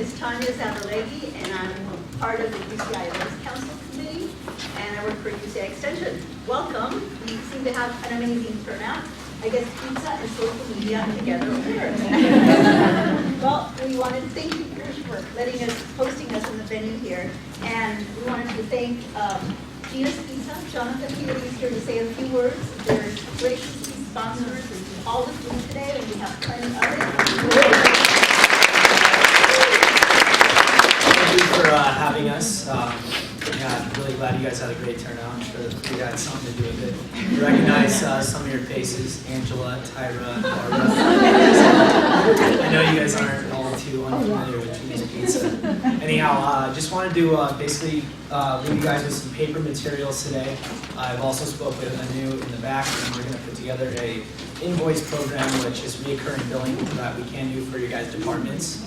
is Tanya Zavalegi, and I'm part of the UCI Events Council committee, and I work for UCI Extension. Welcome. We seem to have an amazing turnout. I guess pizza and social media together works. Well, we wanted to thank you for hosting us in the venue here, and we wanted to thank Gina's Pizza, Jonathan Peter is here to say a few words. They're graciously sponsors and all the food today, and we have plenty of it. Thank you for having us. Yeah, I'm really glad you guys had a great turnout. I'm sure the food had something to do with it. You recognize some of your faces, Angela, Tyra, Laura. I know you guys aren't all too unfamiliar with Gina's Pizza. Anyhow, just wanted to basically leave you guys with some paper materials today. I've also spoke with Anu in the back, and we're going to put together a invoice program, which is reoccurring billing that we can do for your guys' departments.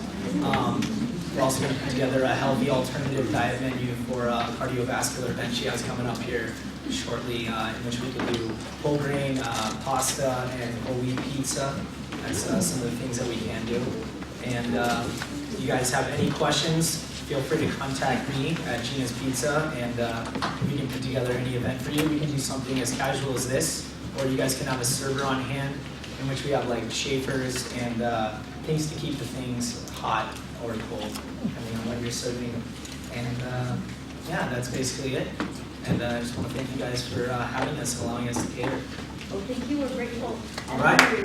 We're also going to put together a healthy alternative diet menu for a cardiovascular event she has coming up here shortly, in which we can do whole grain pasta and whole wheat pizza. That's some of the things that we can do. And if you guys have any questions, feel free to contact me at Gina's Pizza, and we can put together any event for you. We can do something as casual as this, or you guys can have a server on hand in which we have like shakers and things to keep the things hot or cold, depending on what you're serving. And yeah, that's basically it. And I just want to thank you guys for having us and allowing us to cater. Well, thank you. We're grateful. All right. Okay.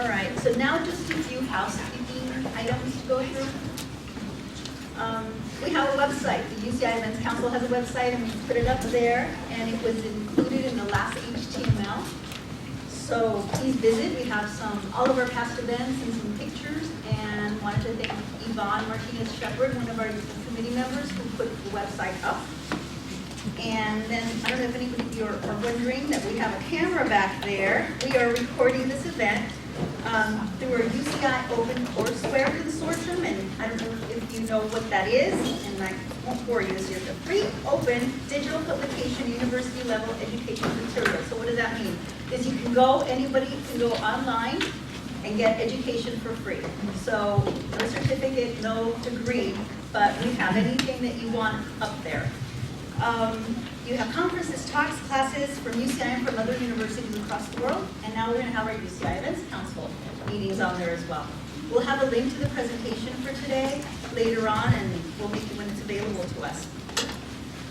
All right. So now just a few housekeeping items to go through. We have a website. The UCI Events Council has a website, and we put it up there, and it was included in the last HTML. So please visit. We have all of our past events and some pictures, and wanted to thank Yvonne Martinez-Shepard, one of our committee members, who put the website up. And then, I don't know if any of you are wondering that we have a camera back there. We are recording this event through our UCI Open Courseware Consortium, and I don't know if you know what that is, and I won't bore you. This is a free, open, digital publication, university-level education material. So what does that mean? Is you can go, anybody can go online and get education for free. So no certificate, no degree, but we have anything that you want up there. You have conferences, talks, classes from UCI and from other universities across the world, and now we're going to have our UCI Events Council meetings on there as well. We'll have a link to the presentation for today later on, and we'll make it when it's available to us.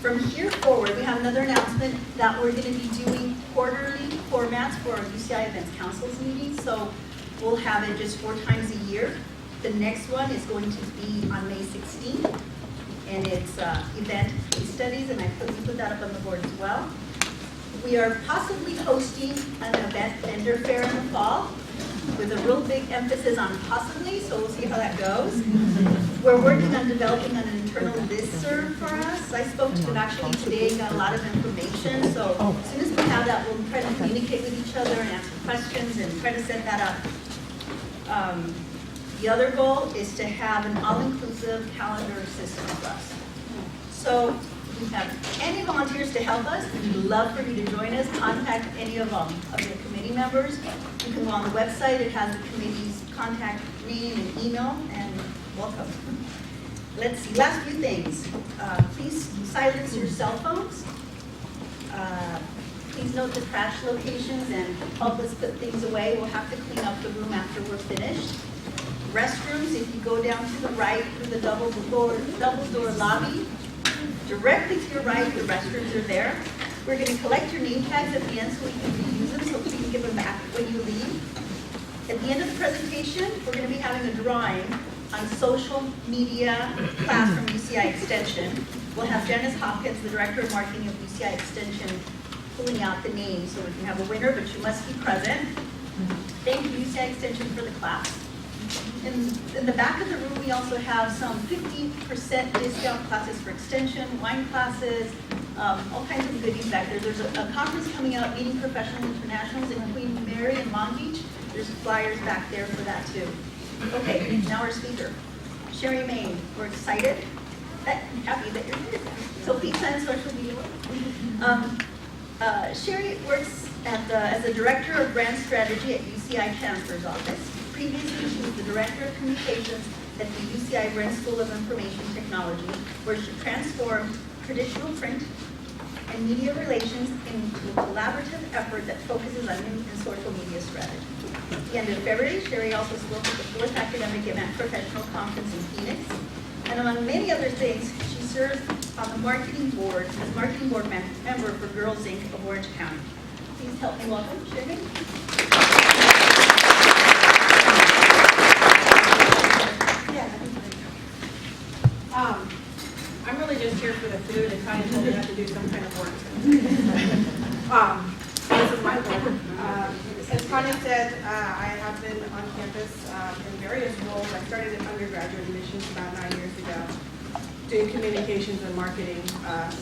From here forward, we have another announcement that we're going to be doing quarterly formats for our UCI Events Council's meetings, so we'll have it just 4 times a year. The next one is going to be on May 16th. And it's event case studies, and we put that up on the board as well. We are possibly hosting an event vendor fair in the fall with a real big emphasis on possibly, so we'll see how that goes. We're working on developing an internal listserv for us. I spoke to them actually today and got a lot of information, so as soon as we have that, we'll try to communicate with each other and answer questions and try to set that up. The other goal is to have an all-inclusive calendar system for us. So if you have any volunteers to help us, we'd love for you to join us. Contact any of the committee members. You can go on the website. It has the committee's contact name and email, and welcome. Let's see, last few things. Please silence your cell phones. Please note the trash locations and help us put things away. We'll have to clean up the room after we're finished. Restrooms, if you go down to the right through the double door lobby, directly to your right, the restrooms are there. We're going to collect your name tags at the end so we can reuse them, so we can give them back when you leave. At the end of the presentation, we're going to be having a drawing on social media class from UCI Extension. We'll have Janice Hopkins, the Director of Marketing of UCI Extension, pulling out the names so we can have a winner, but you must be present. Thank you, UCI Extension, for the class. In the back of the room, we also have some 50% discount classes for extension, wine classes, all kinds of goodies back there. There's a conference coming out, Meeting Professional Internationals in Queen Mary and Long Beach. There's flyers back there for that too. Okay, now our speaker, Sherry Main. We're excited, happy that you're here. So pizza and social media. Sherry works as the Director of Brand Strategy at UCI UCI Chancellor's Office. Previously, she was the Director of Communications at the UCI Events School of Information Technology, where she transformed traditional print and media relations into a collaborative effort that focuses on new and social media strategy. At the end of February, Sherry also spoke at the 4th Academic Event Professional Conference in Phoenix. And among many other things, she serves on the marketing board as marketing board member for Girls Inc. of Orange County. Please help me welcome Sherry. I'm really just here for the food, and Connie told me I have to do some kind of work. This is my work. As Connie said, I have been on campus in various roles. I started in undergraduate admissions about 9 years ago, doing communications and marketing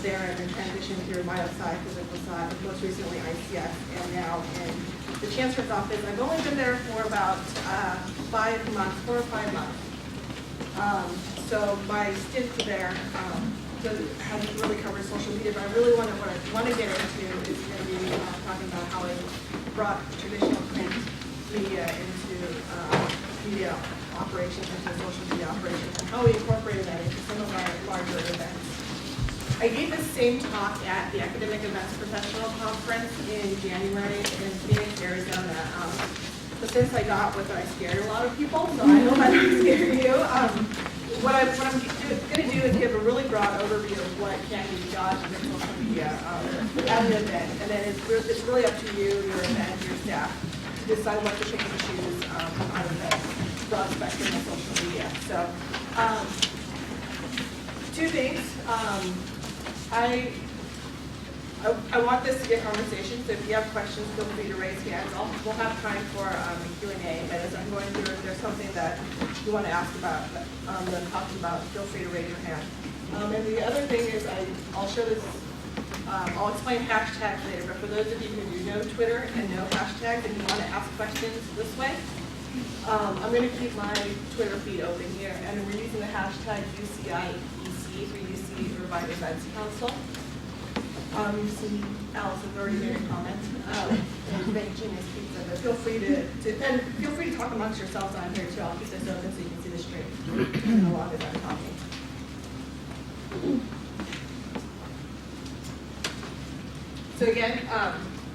there, and then transitioned through biosci, physical science, most recently ICS, and now in the Chancellor's Office. I've only been there for about 5 months, 4 or 5 months. So my stint there hasn't really covered social media, but what I want to get into is going to be talking about how I brought traditional print media into media operations, into social media operations, and how we incorporated that into some of our larger events. I gave the same talk at the Academic Events Professional Conference in January in Phoenix, Arizona. But since I got with it, I scared a lot of people, so I hope I don't scare you. What I'm going to do is give a really broad overview of what can be done with social media at an event, and then it's really up to you, your event, your staff, to decide what to pick and choose out of the broad spectrum of social media. So, two things. I want this to be a conversation, so if you have questions, feel free to raise hands. We'll have time for a Q&A, but as I'm going through, if there's something that you want to ask about, that I'm talking about, feel free to raise your hand. And the other thing is, I'll show this, I'll explain hashtags later, but for those of you who do know Twitter and know hashtags and you want to ask questions this way, I'm going to keep my Twitter feed open here, and we're using the hashtag UCIEC for UC Irvine Events Council. You've seen Allison's already made a comment. And make genius pizza, but feel free to talk amongst yourselves on here too. I'll keep this open so you can see the stream as long as I'm talking. So again,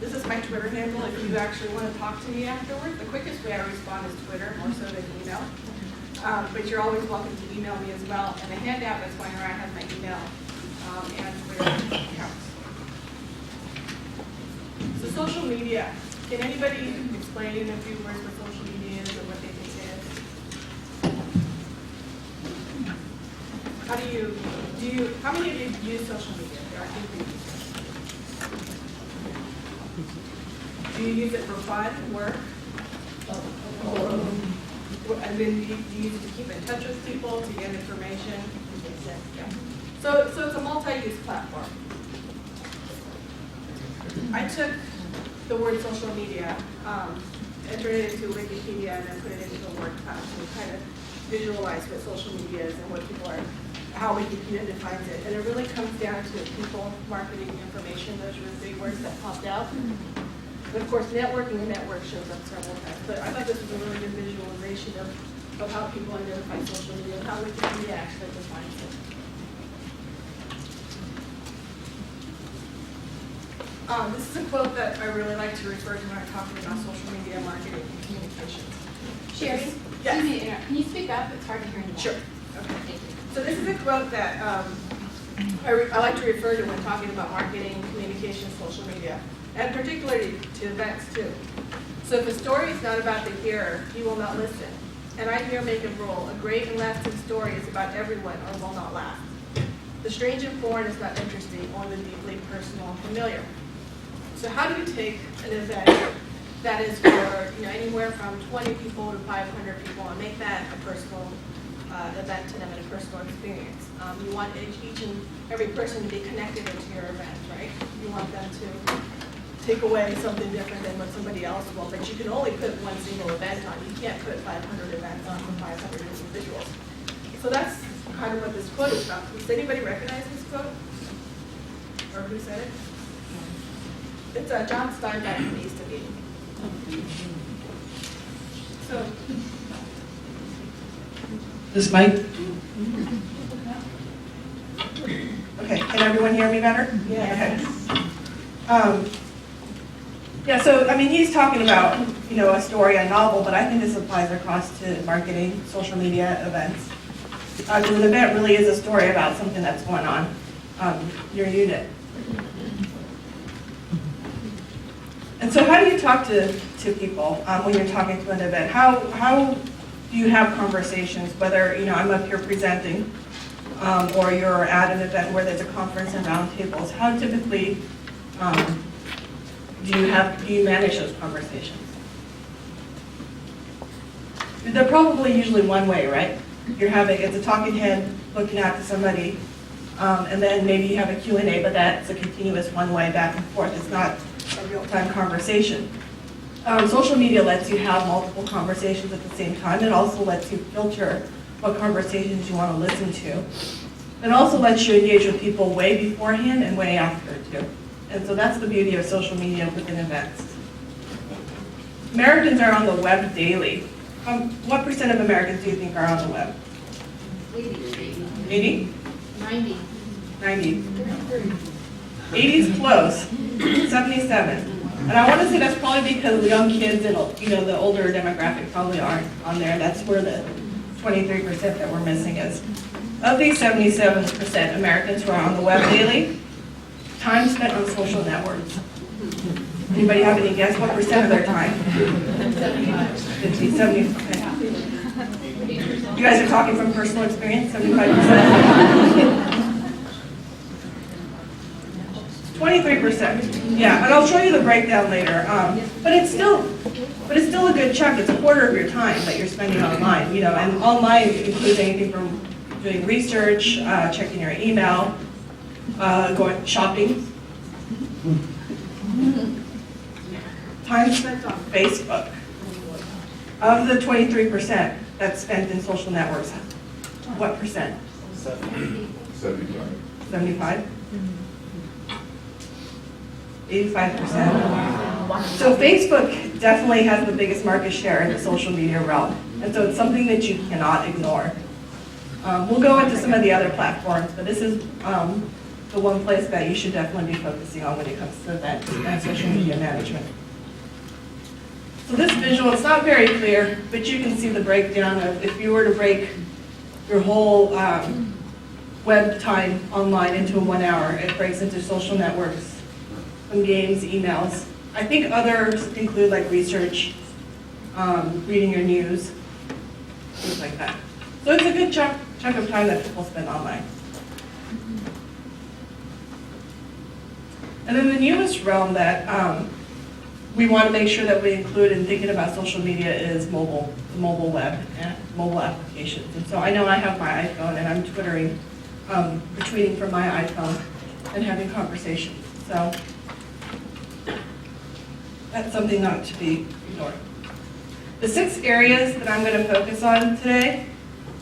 this is my Twitter handle. If you actually want to talk to me afterward, the quickest way I respond is Twitter, more so than email. But you're always welcome to email me as well. And the handout that's going around has my email and Twitter accounts. So social media. Can anybody explain in a few words what social media is or what they think it is? How many of you use social media? There are a few people. Do you use it for fun, work? And then do you use it to keep in touch with people, to get information? Yeah. So it's a multi-use platform. I took the word social media, entered it into Wikipedia, and then put it into the word cloud to kind of visualize what social media is and what people are, how Wikipedia defines it. And it really comes down to people, marketing, information. Those were the big words that popped out. But of course, networking and network shows up several times. But I thought this was a really good visualization of how people identify social media and how Wikipedia actually defines it. This is a quote that I really like to refer to when I'm talking about social media marketing and communications. Sherry, Yes. excuse me, can you speak up? It's hard to hear in the back. Sure. Okay. Thank you. So this is a quote that I like to refer to when talking about marketing, communications, social media, and particularly to events too. So if a story is not about the hearer, you will not listen. And I here make a rule: a great and lasting story is about everyone or will not last. The strange and foreign is not interesting, only the deeply personal and familiar. So how do you take an event that is for anywhere from 20 people to 500 people and make that a personal event to them and a personal experience? You want each and every person to be connected into your event, right? You want them to take away something different than what somebody else will, but you can only put one single event on. You can't put 500 events on for 500 individuals. So that's kind of what this quote is about. Does anybody recognize this quote? Or who said it? It's John Steinbeck from East of Eden. This mic? Okay, can everyone hear me better? Yes. Okay. Yeah, so, I mean, he's talking about, you know, a story, a novel, but I think this applies across to marketing, social media, events. Because an event really is a story about something that's going on, your unit. And so how do you talk to people when you're talking to an event? How do you have conversations, whether, you know, I'm up here presenting, or you're at an event where there's a conference and roundtables? How typically do you manage those conversations? They're probably usually one way, right? It's a talking head looking out to somebody, and then maybe you have a Q&A, but that's a continuous one way back and forth. It's not a real-time conversation. Social media lets you have multiple conversations at the same time. It also lets you filter what conversations you want to listen to. It also lets you engage with people way beforehand and way after, too. And so that's the beauty of social media within events. Americans are on the web daily. What percent of Americans do you think are on the web? 80? 90. 90. 80 is close. 77. And I want to say that's probably because the young kids and, you know, the older demographic probably aren't on there. That's where the 23% that we're missing is. Of these 77% Americans who are on the web daily, time spent on social networks. Anybody have any guess what percent of their time? 50, 75. You guys are talking from personal experience, 75%? 23%. Yeah, and I'll show you the breakdown later. But it's still a good chunk. It's a quarter of your time that you're spending online. You know, and online includes anything from doing research, checking your email, going shopping. Time spent on Facebook. Of the 23% that's spent in social networks, what percent? 75. 75? 85%. So Facebook definitely has the biggest market share in the social media realm. And so it's something that you cannot ignore. We'll go into some of the other platforms, but this is the one place that you should definitely be focusing on when it comes to events and social media management. So this visual, it's not very clear, but you can see the breakdown of if you were to break your whole web time online into 1 hour, it breaks into social networks, some games, emails. I think others include like research, reading your news, things like that. So it's a good chunk of time that people spend online. And then the newest realm that we want to make sure that we include in thinking about social media is mobile web and mobile applications. And so I know I have my iPhone and I'm tweeting from my iPhone and having conversations. So that's something not to be ignored. The 6 areas that I'm going to focus on today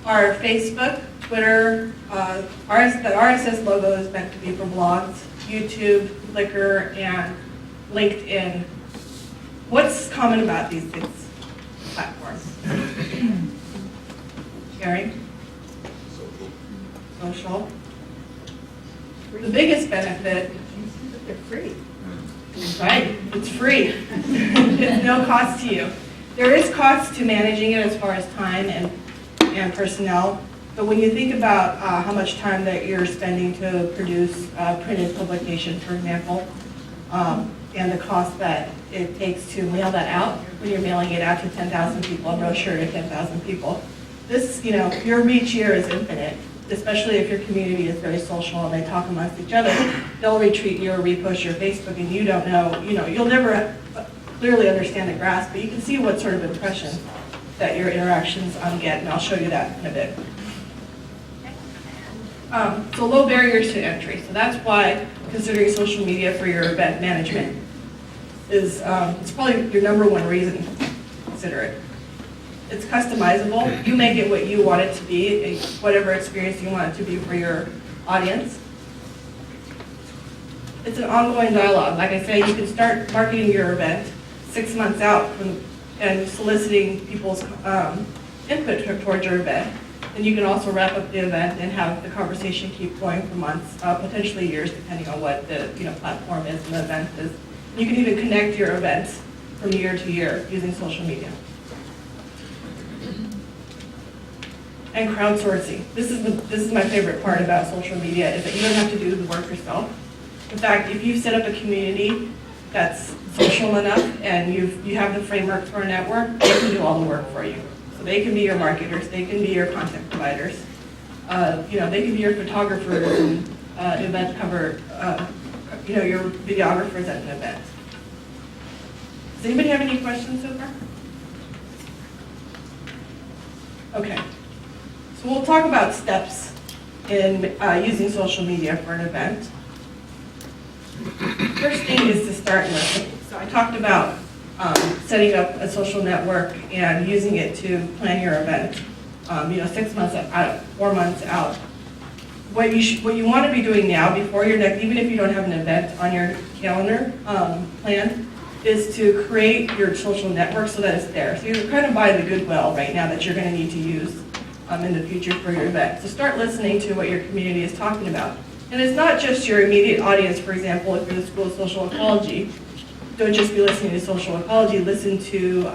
are Facebook, Twitter, the RSS logo is meant to be for blogs, YouTube, Flickr, and LinkedIn. What's common about these 6 platforms? Sharing? Social. The biggest benefit, They're free. right, it's free. It's no cost to you. There is cost to managing it as far as time and personnel, but when you think about how much time that you're spending to produce printed publication, for example, and the cost that it takes to mail that out, when you're mailing it out to 10,000 people, a brochure to 10,000 people, this, you know, your reach here is infinite, especially if your community is very social and they talk amongst each other. They'll retweet you or repost your Facebook and you don't know, you know, you'll never clearly understand the grasp, but you can see what sort of impression that your interactions get, and I'll show you that in a bit. So low barriers to entry. So that's why considering social media for your event management is it's probably your #1 reason to consider it. It's customizable. You make it what you want it to be, whatever experience you want it to be for your audience. It's an ongoing dialogue. Like I say, you can start marketing your event 6 months out and soliciting people's input towards your event. then you can also wrap up the event and have the conversation keep going for months, potentially years, depending on what the platform is and the event is. You can even connect your events from year to year using social media. And crowdsourcing. This is my favorite part about social media, is that you don't have to do the work yourself. In fact, if you set up a community that's social enough and you have the framework for a network, they can do all the work for you. So they can be your marketers, they can be your content providers, they can be your photographers and event cover, your videographers at an event. Does anybody have any questions so far? Okay. So we'll talk about steps in using social media for an event. First thing is to start listening. So I talked about setting up a social network and using it to plan your event. 6 months out, 4 months out. What you want to be doing now, before your next, even if you don't have an event on your calendar plan, is to create your social network so that it's there. So you're kind of buying the goodwill right now that you're going to need to use in the future for your event. So start listening to what your community is talking about. And it's not just your immediate audience. For example, if you're the School of Social Ecology, don't just be listening to social ecology, listen to,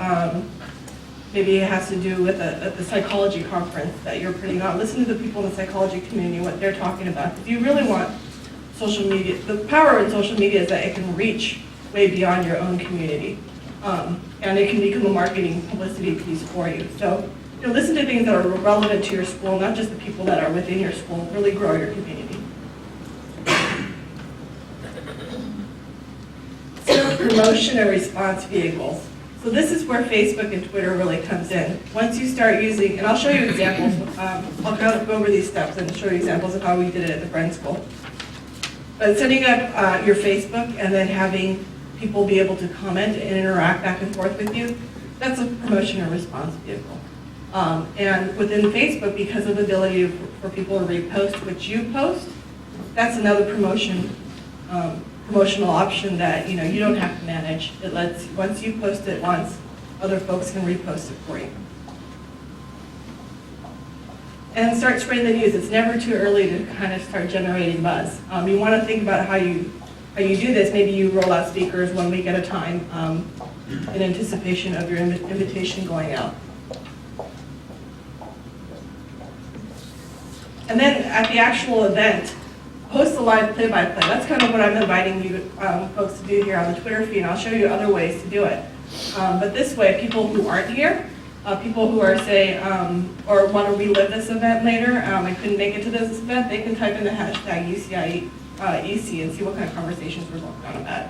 maybe it has to do with the psychology conference that you're putting on. Listen to the people in the psychology community, what they're talking about. If you really want social media, the power in social media is that it can reach way beyond your own community. And it can become a marketing publicity piece for you. So listen to things that are relevant to your school, not just the people that are within your school. Really grow your community. Promotion and response vehicles. So this is where Facebook and Twitter really comes in. Once you start using, and I'll show you examples, I'll kind of go over these steps and show you examples of how we did it at the Friends School. But setting up your Facebook and then having people be able to comment and interact back and forth with you, that's a promotion and response vehicle. And within Facebook, because of the ability for people to repost what you post, that's another promotional option that you don't have to manage. It lets, once you post it once, other folks can repost it for you. And start spreading the news. It's never too early to kind of start generating buzz. You want to think about how you do this. Maybe you roll out speakers 1 week at a time in anticipation of your invitation going out. And then at the actual event, post a live play-by-play. That's kind of what I'm inviting you folks to do here on the Twitter feed, and I'll show you other ways to do it. But this way, people who aren't here, people who are, say, or want to relive this event later, and couldn't make it to this event, they can type in the hashtag UCI EC and see what kind of conversations we're going on about it.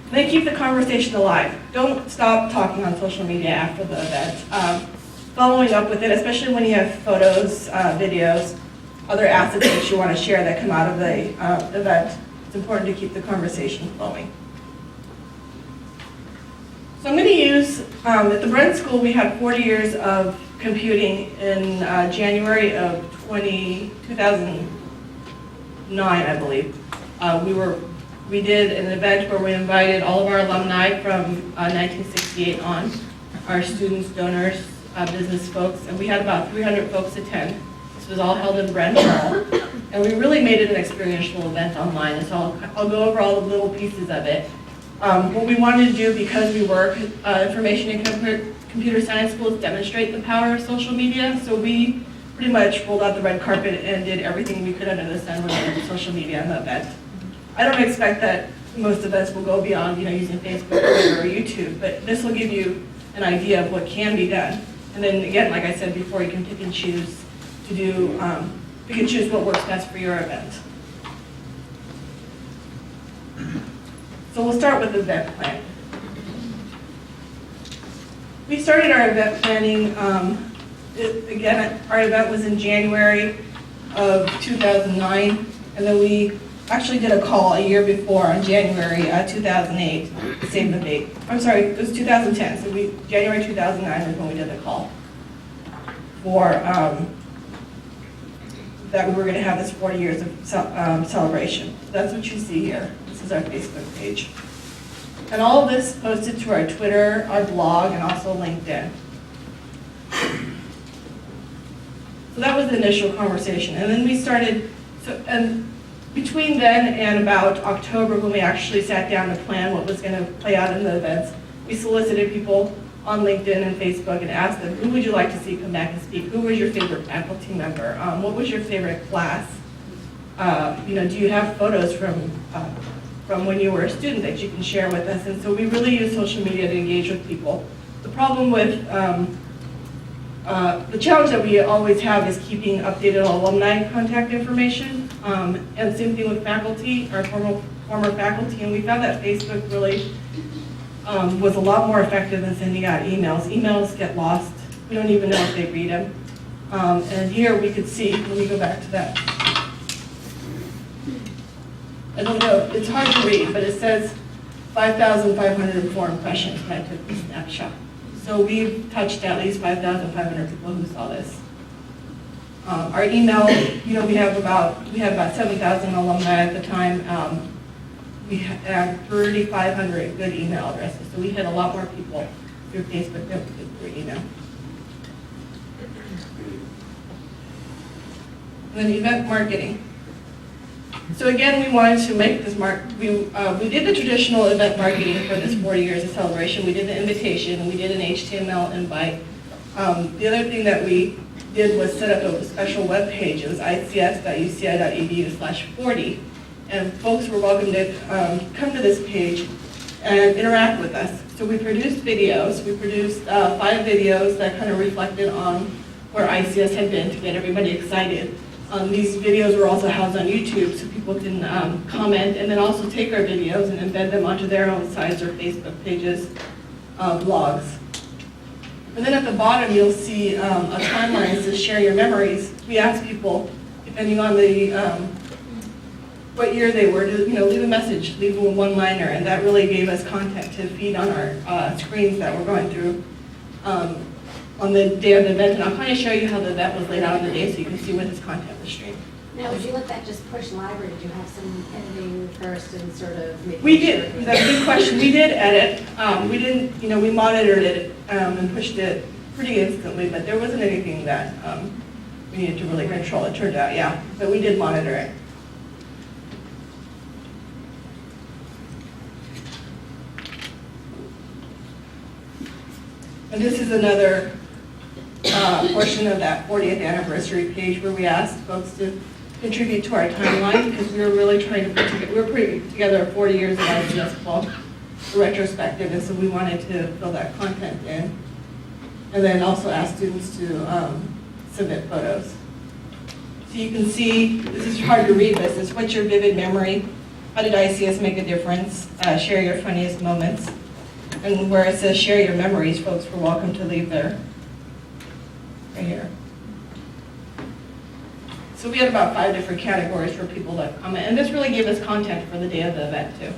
And then keep the conversation alive. Don't stop talking on social media after the event. Following up with it, especially when you have photos, videos, other assets that you want to share that come out of the event, it's important to keep the conversation flowing. So I'm going to use, at the Brent School, we had 40 years of computing in January of 2009, I believe. We did an event where we invited all of our alumni from 1968 on, our students, donors, business folks, and we had about 300 folks attend. This was all held in Brent Hall, and we really made it an experiential event online, and so I'll go over all the little pieces of it. What we wanted to do, because we work information and computer science schools, demonstrate the power of social media, so we pretty much rolled out the red carpet and did everything we could under the sun related to social media in the event. I don't expect that most events will go beyond using Facebook, Twitter, or YouTube, but this will give you an idea of what can be done. And then again, like I said before, you can pick and choose to do, pick and choose what works best for your event. So we'll start with event planning. We started our event planning, again, our event was in January of 2009, and then we actually did a call a year before on January 2008 to save the date. I'm sorry, it was 2010, so January 2009 was when we did the call for that we were going to have this 40 years of celebration. So that's what you see here. This is our Facebook page. And all of this posted to our Twitter, our blog, and also LinkedIn. So that was the initial conversation. And then we started, and between then and about October, when we actually sat down to plan what was going to play out in the events, we solicited people on LinkedIn and Facebook and asked them, who would you like to see come back and speak? Who was your favorite faculty member? What was your favorite class? Do you have photos from when you were a student that you can share with us? And so we really use social media to engage with people. The problem with, the challenge that we always have is keeping updated alumni contact information, and same thing with faculty, our former faculty, and we found that Facebook really was a lot more effective than sending out emails. Emails get lost. We don't even know if they read them. And here we could see, let me go back to that. I don't know, it's hard to read, but it says 5,504 impressions when I took the snapshot. So we've touched at least 5,500 people who saw this. Our email, we had about 7,000 alumni at the time. We had 3,500 good email addresses, so we hit a lot more people through Facebook than we did through email. And then event marketing. So again, we wanted to make this we did the traditional event marketing for this 40 years of celebration. We did the invitation, we did an HTML invite. The other thing that we did was set up a special web page. It was ics.uci.edu/40. And folks were welcome to come to this page and interact with us. So we produced videos. We produced 5 videos that kind of reflected on where ICS had been to get everybody excited. These videos were also housed on YouTube so people can comment and then also take our videos and embed them onto their own sites or Facebook pages, blogs. And then at the bottom you'll see a timeline that says share your memories. We asked people, depending on the what year they were, to leave a message, leave a one-liner, and that really gave us content to feed on our screens that we're going through on the day of the event. And I'll kind of show you how the event was laid out on the day so you can see what this content was streamed. Now, would you let that just push live, or did you have some editing first and sort of making We sure did. That's a good question. We did edit. We didn't, we monitored it and pushed it pretty instantly, but there wasn't anything that we needed to really control. It turned out, yeah, but we did monitor it. And this is another portion of that 40th anniversary page where we asked folks to contribute to our timeline because we were really trying to putting together 40 years of ICS Club retrospective, and so we wanted to fill that content in. And then also ask students to submit photos. So you can see, this is hard to read this, is what's your vivid memory? How did ICS make a difference? Share your funniest moments. And where it says share your memories, folks were welcome to leave their, right here. So we had about 5 different categories for people to comment, and this really gave us content for the day of the event too.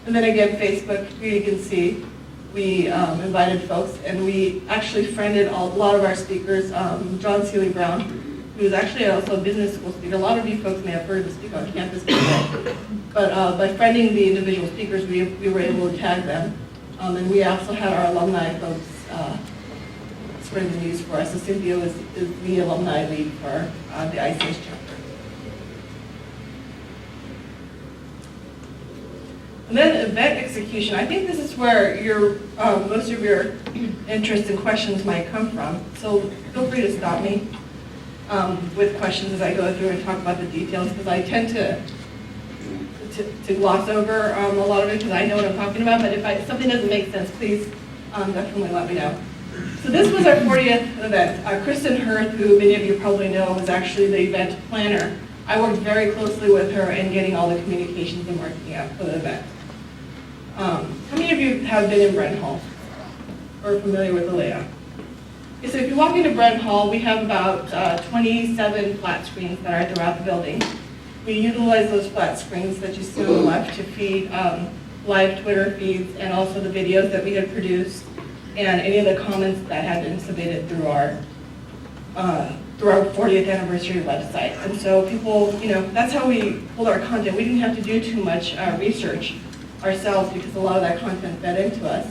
And then again, Facebook, you can see, we invited folks, and we actually friended a lot of our speakers. John Seeley Brown, who is actually also a business school speaker. A lot of you folks may have heard him speak on campus before. But by friending the individual speakers, we were able to tag them. And we also had our alumni folks spread the news for us. So Cynthia is the alumni lead for the ICS chapter. And then event execution. I think this is where most of your interests and questions might come from. So feel free to stop me with questions as I go through and talk about the details, because I tend to gloss over a lot of it because I know what I'm talking about. But if something doesn't make sense, please definitely let me know. So this was our 40th event. Kristen Hirth, who many of you probably know, was actually the event planner. I worked very closely with her in getting all the communications and marketing out for the event. How many of you have been in Brent Hall or are familiar with the layout? Okay, so if you walk into Brent Hall, we have about 27 flat screens that are throughout the building. We utilize those flat screens that you see on the left to feed live Twitter feeds and also the videos that we had produced and any of the comments that had been submitted through our through our 40th anniversary website. And so people, that's how we hold our content. We didn't have to do too much research ourselves because a lot of that content fed into us.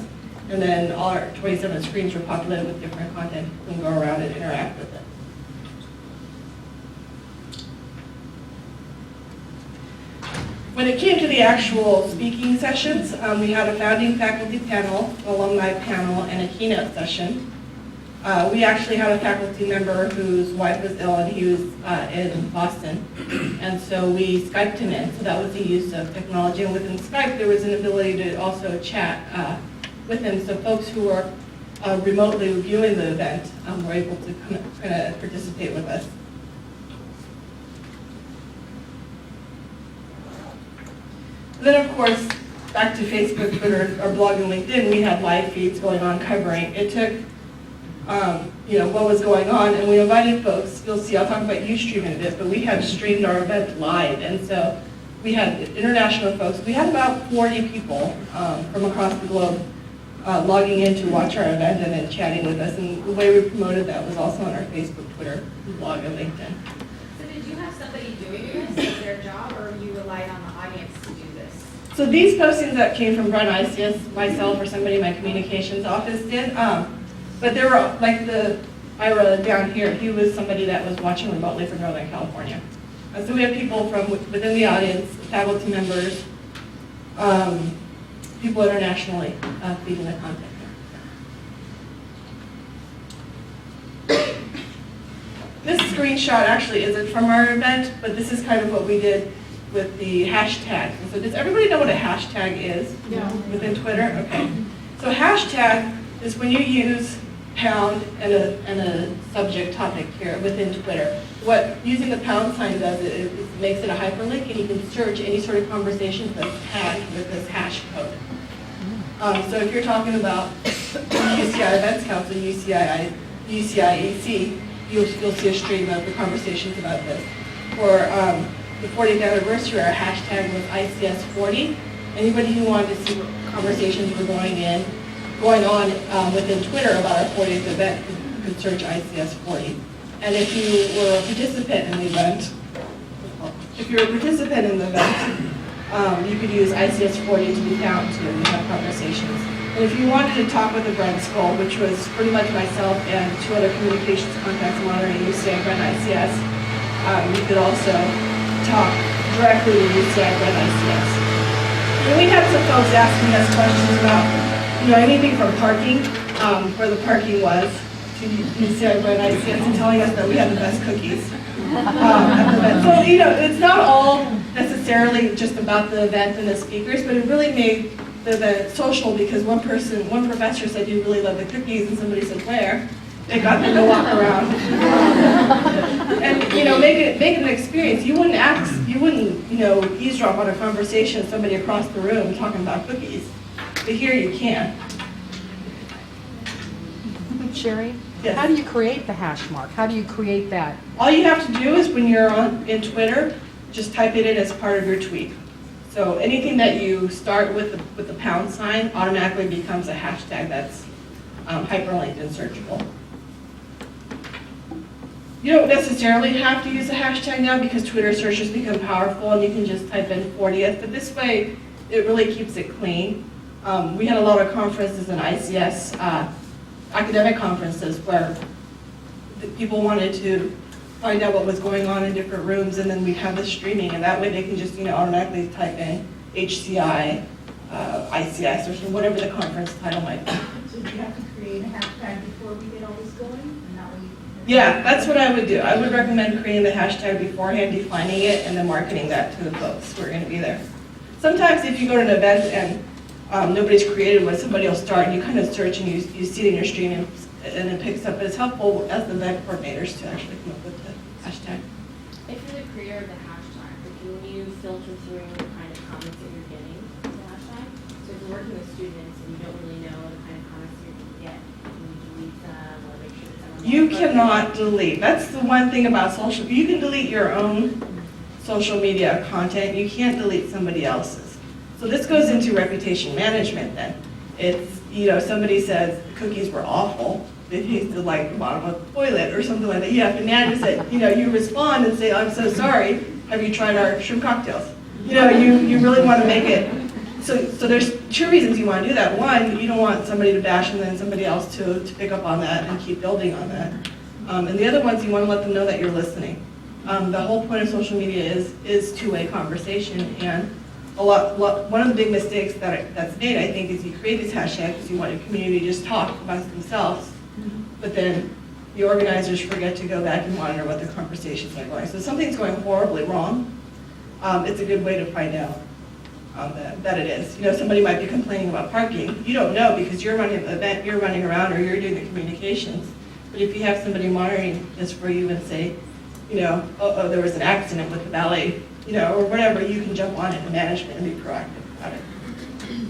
And then all our 27 screens were populated with different content. You can go around and interact with it. When it came to the actual speaking sessions, we had a founding faculty panel, alumni panel, and a keynote session. We actually had a faculty member whose wife was ill and he was in Boston. And so we Skyped him in, so that was the use of technology. And within Skype, there was an ability to also chat with him. So folks who were remotely viewing the event were able to kind of participate with us. Then, of course, back to Facebook, Twitter, our blog, and LinkedIn, we had live feeds going on covering. It took, what was going on, and we invited folks. You'll see, I'll talk about Ustream in a bit, but we had streamed our event live, and so we had international folks. We had about 40 people from across the globe logging in to watch our event and then chatting with us, and the way we promoted that was also on our Facebook, Twitter, blog, and LinkedIn. So did you have somebody doing this as their job, or you relied on the audience to do this? So these postings that came from Brent ICS, myself, or somebody in my communications office did, but there were, like the Ira down here, he was somebody that was watching remotely from Northern California. And so we have people from within the audience, faculty members, people internationally feeding the content. This screenshot actually isn't from our event, but this is kind of what we did with the hashtag. So does everybody know what a hashtag is? Yeah. Within Twitter? Okay. So hashtag is when you use pound and a subject topic here within Twitter. What using the pound sign does is it makes it a hyperlink, and you can search any sort of conversations that's tagged with this hash code. So if you're talking about UCI Events Council, UCI EC, you'll see a stream of the conversations about this. For the 40th anniversary, our hashtag was ICS40. Anybody who wanted to see what conversations were going on within Twitter about our 40th event could search ICS40. And if you were a participant in the event, you could use ICS40 to be found to have conversations. And if you wanted to talk with the Brent School, which was pretty much myself and two other communications contacts monitoring UCI Brent ICS, you could also talk directly with UCI Brent ICS. And we had some folks asking us questions about, anything from parking, where the parking was, to UCI Brent ICS, and telling us that we had the best cookies at the event. So, it's not all necessarily just about the event and the speakers, but it really made the event social because one professor said you really love the cookies, and somebody said where. They got them to walk around, and make it an experience. You wouldn't eavesdrop on a conversation with somebody across the room talking about cookies, but here you can. Sherry, Yes. how do you create the hash mark? How do you create that? All you have to do is when you're in Twitter, just type it in as part of your tweet. So anything that you start with the pound sign automatically becomes a hashtag that's hyperlinked and searchable. You don't necessarily have to use a hashtag now because Twitter searches become powerful and you can just type in 40th, but this way it really keeps it clean. We had a lot of conferences in ICS, academic conferences, where people wanted to find out what was going on in different rooms, and then we have this streaming, and that way they can just automatically type in HCI, ICS, or whatever the conference title might be. So do you have to create a hashtag before we get all this going? And that way you can... Yeah, that's what I would do. I would recommend creating the hashtag beforehand, defining it, and then marketing that to the folks who are going to be there. Sometimes if you go to an event and nobody's created one, somebody will start, and you kind of search and you see it in your stream, and it picks up. But it's helpful as the event coordinators to actually come up with the hashtag. If you're the creator of the hashtag, when you filter through the kind of comments that you're getting with the hashtag, so if you're working with students and you don't really know the kind of comments you're going to get, can you delete them or make sure that someone... You cannot delete. That's the one thing about social. You can delete your own social media content. You can't delete somebody else's. So this goes into reputation management then. It's, somebody says cookies were awful. they tasted like the bottom of the toilet or something like that. You have to manage it. You respond and say, I'm so sorry. Have you tried our shrimp cocktails? You really want to make it. So there's two reasons you want to do that. One, you don't want somebody to bash and then somebody else to pick up on that and keep building on that. And the other ones, you want to let them know that you're listening. The whole point of social media is two-way conversation, and one of the big mistakes that's made, I think, is you create these hashtags because you want your community to just talk amongst themselves, but then the organizers forget to go back and monitor what the conversations are going. So if something's going horribly wrong, it's a good way to find out that it is. Somebody might be complaining about parking. You don't know because you're running the event, you're running around, or you're doing the communications. But if you have somebody monitoring this for you and say, oh, there was an accident with the valet, or whatever, you can jump on it in management and be proactive about it.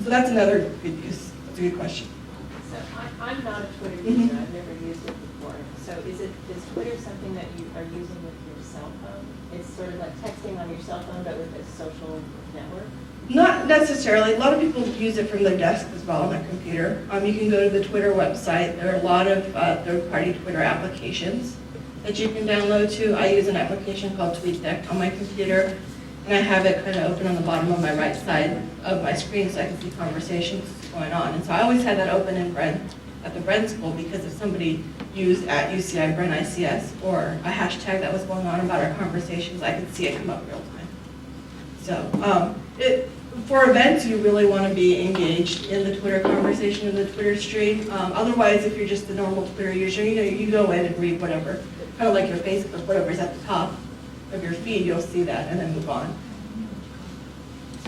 So that's another good use. That's a good question. So I'm not a Twitter user. I've never used it before. So is Twitter something that you are using with your cell phone? It's sort of like texting on your cell phone, but with a social network? Not necessarily. A lot of people use it from their desk as well on their computer. You can go to the Twitter website. There are a lot of third-party Twitter applications that you can download too. I use an application called TweetDeck on my computer, and I have it kind of open on the bottom of my right side of my screen so I can see conversations going on. And so I always had that open in at the Bren School because if somebody used at UCI Bren ICS or a hashtag that was going on about our conversations, I could see it come up real time. So for events, you really want to be engaged in the Twitter conversation, in the Twitter stream. Otherwise, if you're just a normal Twitter user, you go in and read whatever, kind of like your Facebook, whatever's at the top of your feed, you'll see that and then move on.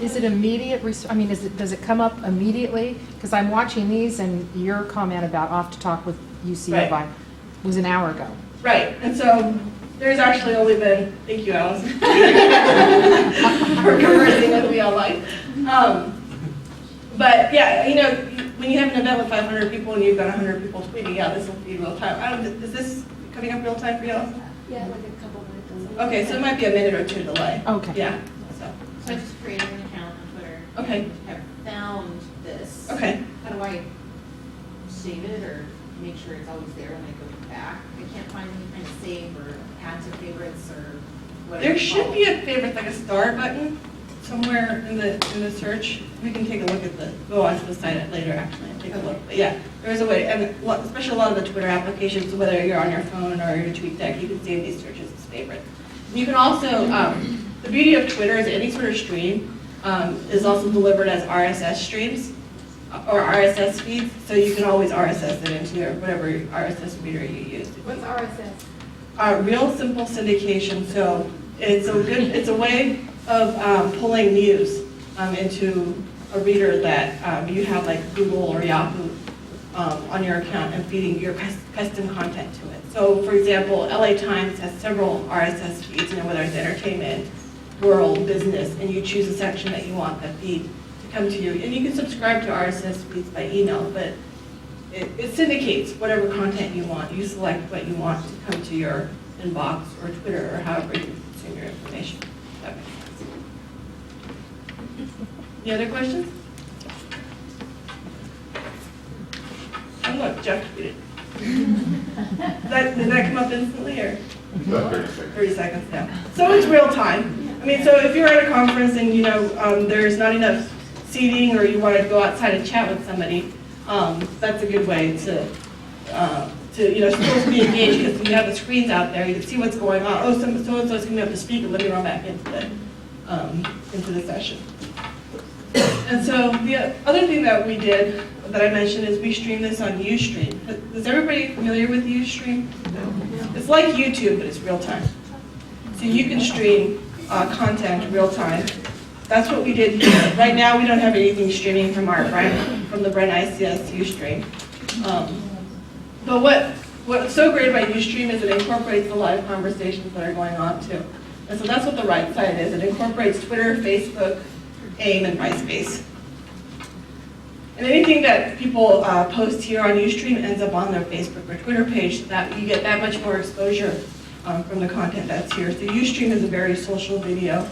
Is it immediate, does it come up immediately? Because I'm watching these and your comment about off to talk with UCI Events was an hour ago. Right, and so there's actually only been, thank you, Alice, for conversing with me online. But yeah, when you have an event with 500 people and you've got 100 people tweeting, yeah, this will be real time. Is this coming up real time for you, Alice? Yeah, like a couple minutes. Okay, so it might be a minute or two delay. Okay. Yeah. So I just created an account on Twitter. Okay. Have found this. Okay. How do I save it or make sure it's always there when I go back? I can't find any kind of save or add to favorites or whatever. There should be a favorite, like a star button somewhere in the search. We can take a look at go onto the site later actually and take a look. But yeah, there's a way, and especially a lot of the Twitter applications, whether you're on your phone or your TweetDeck, you can save these searches as favorites. You can also, the beauty of Twitter is any sort of stream is also delivered as RSS streams or RSS feeds, so you can always RSS it into your whatever RSS reader you use. What's RSS? Real simple syndication. So it's a way of pulling news into a reader that you have like Google or Yahoo on your account and feeding your custom content to it. So for example, LA Times has several RSS feeds, whether it's entertainment, world, business, and you choose a section that you want that feed to come to you. And you can subscribe to RSS feeds by email, but it syndicates whatever content you want. You select what you want to come to your inbox or Twitter or however you consume your information. That makes sense. Any other questions? Oh, look, Jeff did it. Did that come up instantly or? About 30 seconds. 30 seconds, yeah. So it's real time. So if you're at a conference and there's not enough seating or you want to go outside and chat with somebody, that's a good way to still be engaged because when you have the screens out there, you can see what's going on. Oh, so-and-so's coming up to speak, and let me run back into the session. And so the other thing that we did that I mentioned is we stream this on Ustream. Is everybody familiar with Ustream? No. It's like YouTube, but it's real time. So you can stream content real time. That's what we did here. Right now, we don't have anything streaming from the Bren ICS Ustream. But what's so great about Ustream is it incorporates the live conversations that are going on too. And so that's what the right side is. It incorporates Twitter, Facebook, AIM, and MySpace. And anything that people post here on Ustream ends up on their Facebook or Twitter page, so that you get that much more exposure from the content that's here. So Ustream is a very social video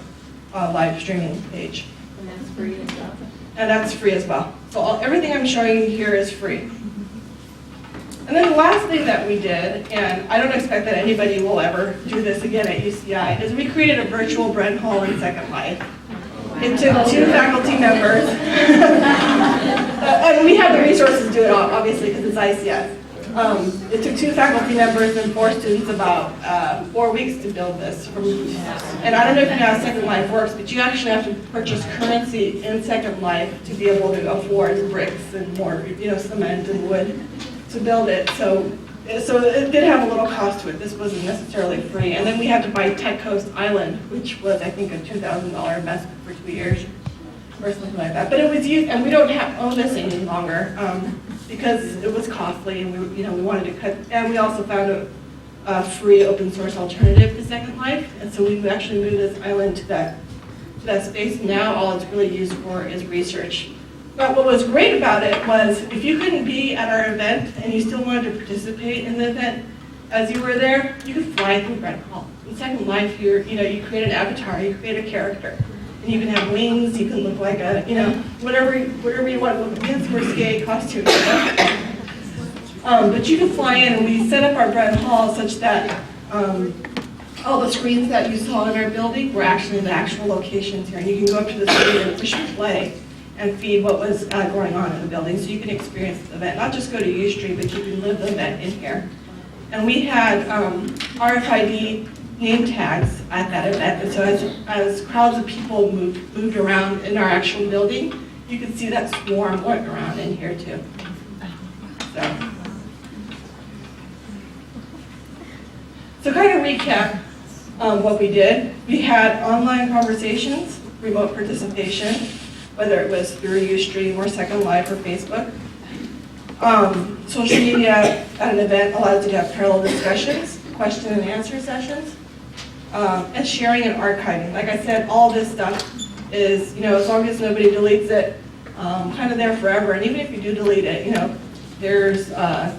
live streaming page. And that's free as well? And that's free as well. So everything I'm showing you here is free. And then the last thing that we did, and I don't expect that anybody will ever do this again at UCI, is we created a virtual Brent Hall in Second Life. It took 2 faculty members, and we have the resources to do it, obviously, because it's ICS. It took 2 faculty members and 4 students about 4 weeks to build this. And I don't know if you know how Second Life works, but you actually have to purchase currency in Second Life to be able to afford bricks and more, cement and wood to build it. So it did have a little cost to it. This wasn't necessarily free. And then we had to buy Tech Coast Island, which was, I think, a $2,000 investment for 2 years or something like that. But it was used, and we don't own this any longer because it was costly, and we wanted to cut. And we also found a free open source alternative to Second Life, and so we actually moved this island to that space. Now all it's really used for is research. But what was great about it was if you couldn't be at our event and you still wanted to participate in the event as you were there, you could fly through Brent Hall. In Second Life, you create an avatar, you create a character. And you can have wings, you can look like a, whatever you want to look like. It's for skate costume. But you can fly in, and we set up our Brent Hall such that all the screens that you saw in our building were actually in the actual locations here. And you can go up to the screen and push play and feed what was going on in the building, so you can experience the event. Not just go to Ustream, but you can live the event in here. And we had RFID name tags at that event, and so as crowds of people moved around in our actual building, you could see that swarm going around in here too. So kind of recap what we did. We had online conversations, remote participation, whether it was through Ustream or Second Life or Facebook. Social media at an event allows you to have parallel discussions, question and answer sessions, and sharing and archiving. Like I said, all this stuff is, as long as nobody deletes it, kind of there forever. And even if you do delete it, there's a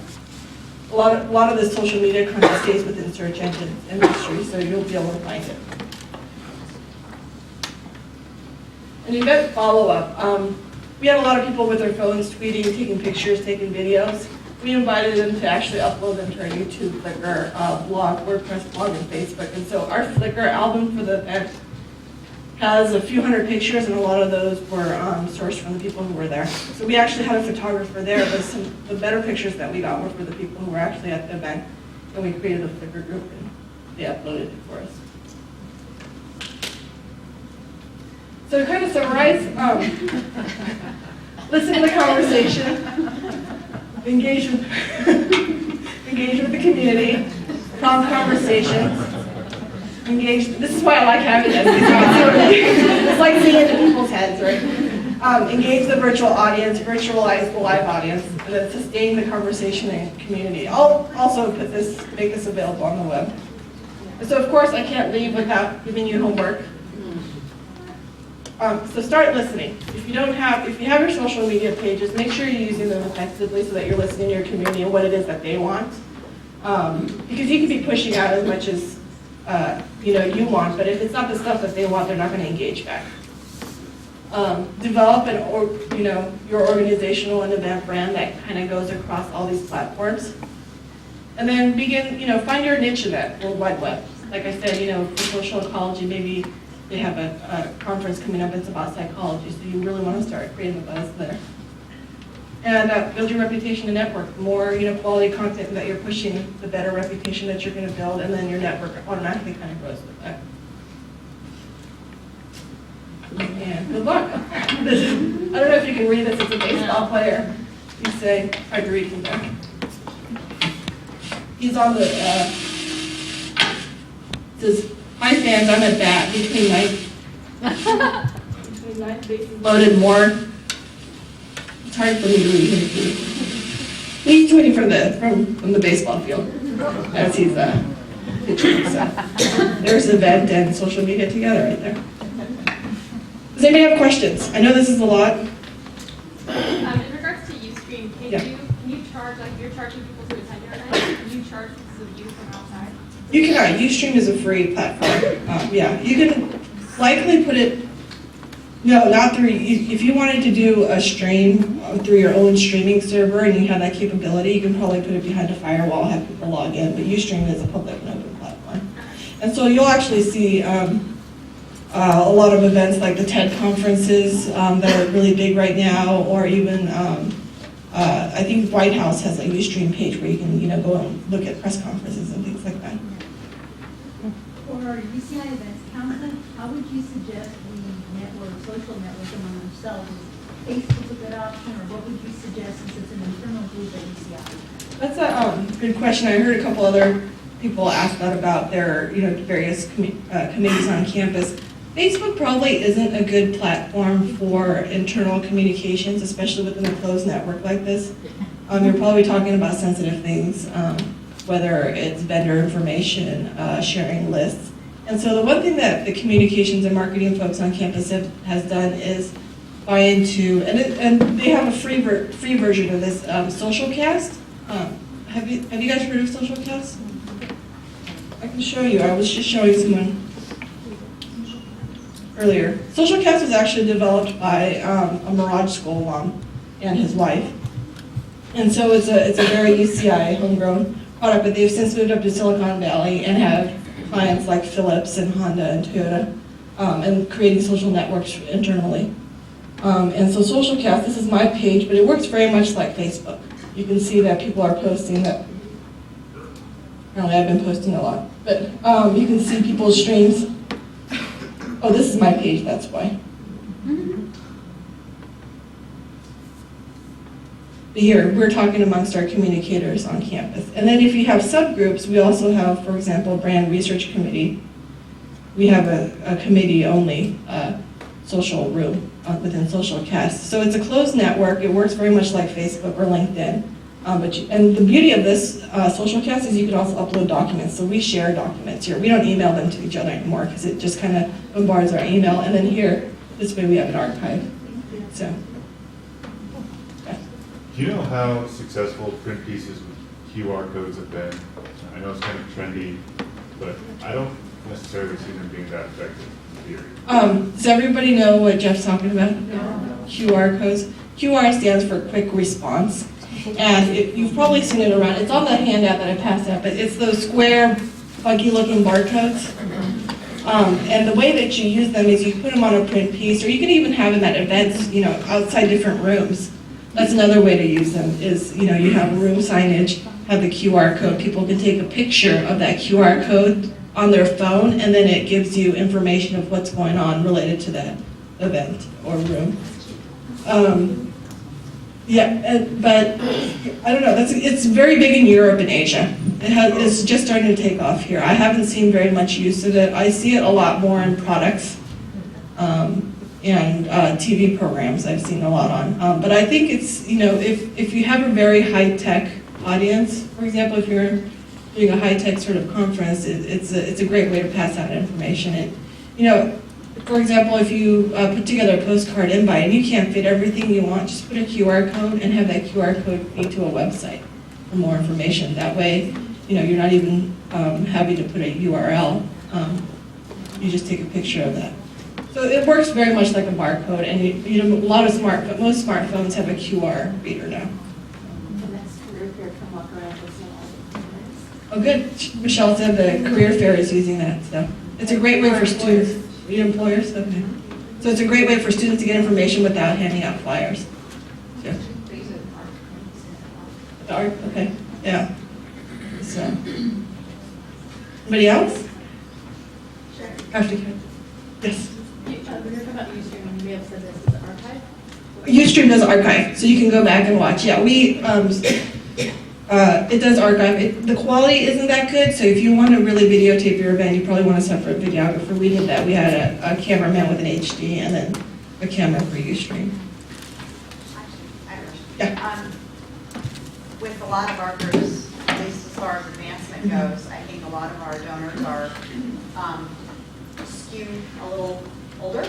lot of this social media kind of stays within search engine industry, so you'll be able to find it. An event follow-up. We had a lot of people with their phones tweeting, taking pictures, taking videos. We invited them to actually upload them to our YouTube, Flickr, blog, WordPress blog, and Facebook. And so our Flickr album for the event has a few hundred pictures, and a lot of those were sourced from the people who were there. So we actually had a photographer there, but the better pictures that we got were for the people who were actually at the event. And we created a Flickr group, and they uploaded it for us. So to kind of summarize, listen to the conversation, engage with the community, prompt conversations, this is why I like having this, it's like seeing into people's heads, right? Engage the virtual audience, virtualize the live audience, and then sustain the conversation and community. I'll also make this available on the web. So of course I can't leave without giving you homework. So start listening. If you have your social media pages, make sure you're using them effectively so that you're listening to your community and what it is that they want. Because you can be pushing out as much as you want, but if it's not the stuff that they want, they're not going to engage back. Develop your organizational and event brand that kind of goes across all these platforms. And then find your niche in that World Wide Web. Like I said, for social ecology, maybe they have a conference coming up that's about psychology, so you really want to start creating a buzz there. And build your reputation and network. The more quality content that you're pushing, the better reputation that you're going to build, and then your network automatically kind of grows with that. And good luck. I don't know if you can read this as a baseball player. You say, hard to read from there. He's on the, says, "Hi fans, I'm at bat between ninth bases loaded more." It's hard for me to read him. He's tweeting from the baseball field as he's pitching. So there's the event and social media together right there. Does anybody have questions? I know this is a lot. In regards to Ustream, can you charge, like you're charging people to attend your event, can you charge because of view from outside? You cannot. Ustream is a free platform. Yeah, you can likely put it No, not through, if you wanted to do a stream through your own streaming server and you have that capability, you can probably put it behind a firewall, have people log in, but Ustream is a public and open platform. And so you'll actually see a lot of events like the TED conferences that are really big right now, or even I think White House has a Ustream page where you can go and look at press conferences and things like that. For UCI Events Council, how would you suggest we network, social network among ourselves? Is Facebook a good option, or what would you suggest since it's an internal group at UCI? That's a good question. I heard a couple other people ask that about their various committees on campus. Facebook probably isn't a good platform for internal communications, especially within a closed network like this. You're probably talking about sensitive things, whether it's vendor information, sharing lists. And so the one thing that the communications and marketing folks on campus has done is buy into, and they have a free version of this, SocialCast. Have you guys heard of SocialCast? I can show you. I was just showing someone earlier. SocialCast was actually developed by a Mirage School alum and his wife. And so it's a very UCI homegrown product, but they've since moved up to Silicon Valley and have clients like Philips and Honda and Toyota, and creating social networks internally. And so SocialCast, this is my page, but it works very much like Facebook. You can see that people are posting that. Apparently I've been posting a lot, but you can see people's streams. Oh, this is my page, that's why. But here, we're talking amongst our communicators on campus. And then if you have subgroups, we also have, for example, brand research committee. We have a committee-only social room within SocialCast. So it's a closed network. It works very much like Facebook or LinkedIn. And the beauty of this SocialCast is you can also upload documents. So we share documents here. We don't email them to each other anymore because it just kind of bombards our email. And then here, this way we have an archive. So. Do you know how successful print pieces with QR codes have been? I know it's kind of trendy, but I don't necessarily see them being that effective in theory. Does everybody know what Jeff's talking about? QR codes. QR stands for quick response. And you've probably seen it around. It's on the handout that I passed out, but it's those square, funky looking barcodes. And the way that you use them is you put them on a print piece, or you can even have them at events, outside different rooms. That's another way to use them is, you have room signage, have the QR code. People can take a picture of that QR code on their phone, and then it gives you information of what's going on related to that event or room. But I don't know. It's very big in Europe and Asia. It's just starting to take off here. I haven't seen very much use of it. I see it a lot more in products. And TV programs I've seen a lot on. But I think it's, if you have a very high-tech audience, for example, if you're doing a high-tech sort of conference, it's a great way to pass out information. And, for example, if you put together a postcard invite and you can't fit everything you want, just put a QR code and have that QR code feed to a website for more information. That way, you're not even having to put a URL. You just take a picture of that. So it works very much like a barcode, and most smartphones have a QR reader now. The next career fair come up around this Oh, good. Michelle said the career fair is using that, so it's a great way for students. Employers, okay. So it's a great way for students to get information without handing out flyers. So. The art, okay, yeah. So, anybody else? Sure. After you. Yes. When you're talking about Ustream, you may have said this is the archive? Ustream does archive, so you can go back and watch. Yeah, it does archive. The quality isn't that good, so if you want to really videotape your event, you probably want a separate videographer. We did that. We had a cameraman with an HD and then a camera for Ustream. Yeah. With a lot of our groups, at least as far as advancement goes, I think a lot of our donors are skewed a little older.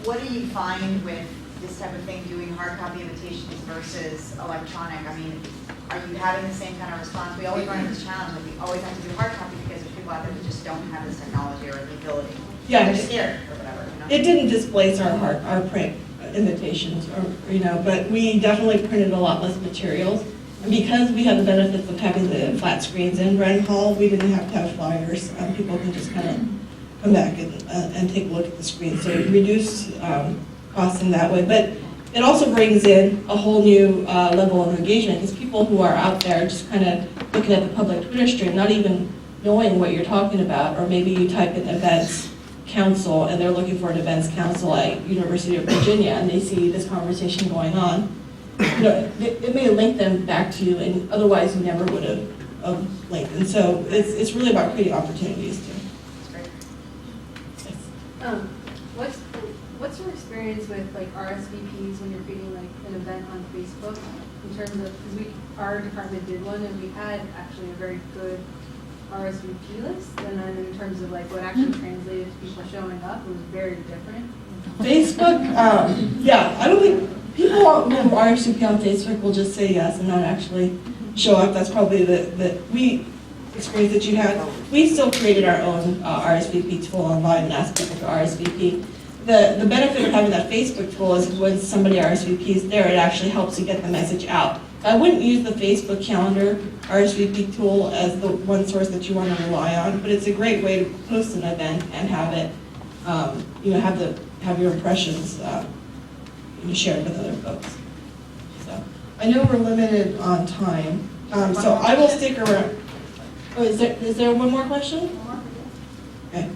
What do you find with this type of thing, doing hard copy invitations versus electronic? I mean, are you having the same kind of response? We always run into this challenge that we always have to do hard copy because there's people out there who just don't have this technology or the ability. Yeah. They're scared or whatever, it didn't displace our print invitations, or, you know, but we definitely printed a lot less materials. And because we had the benefits of having the flat screens in Bren Hall, we didn't have to have flyers. People can just kind of come back and take a look at the screen. So it reduced costs in that way. But it also brings in a whole new level of engagement, because people who are out there just kind of looking at the public Twitter stream, not even knowing what you're talking about, or maybe you type in events council and they're looking for an events council at University of Virginia and they see this conversation going on. You know, it may link them back to you, and otherwise you never would have linked. And so it's really about creating opportunities too. What's your experience with like RSVPs when you're creating like an event on Facebook in terms of, because our department did one and we had actually a very good RSVP list, and then in terms of like what actually translated to people showing up, it was very different. Facebook, yeah, I don't think people who RSVP on Facebook will just say yes and not actually show up. That's probably the experience that you had. We still created our own RSVP tool online and asked people to RSVP. The benefit of having that Facebook tool is when somebody RSVPs there, it actually helps you get the message out. I wouldn't use the Facebook calendar RSVP tool as the one source that you want to rely on, but it's a great way to post an event and have it, you know, have your impressions shared with other folks. So I know we're limited on time, so I will stick around. Oh, is there one more question? Okay.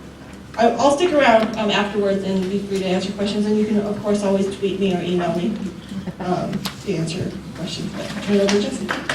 I'll stick around afterwards and be free to answer questions, and you can, of course, always tweet me or email me to answer questions. But turn it over to Jessica.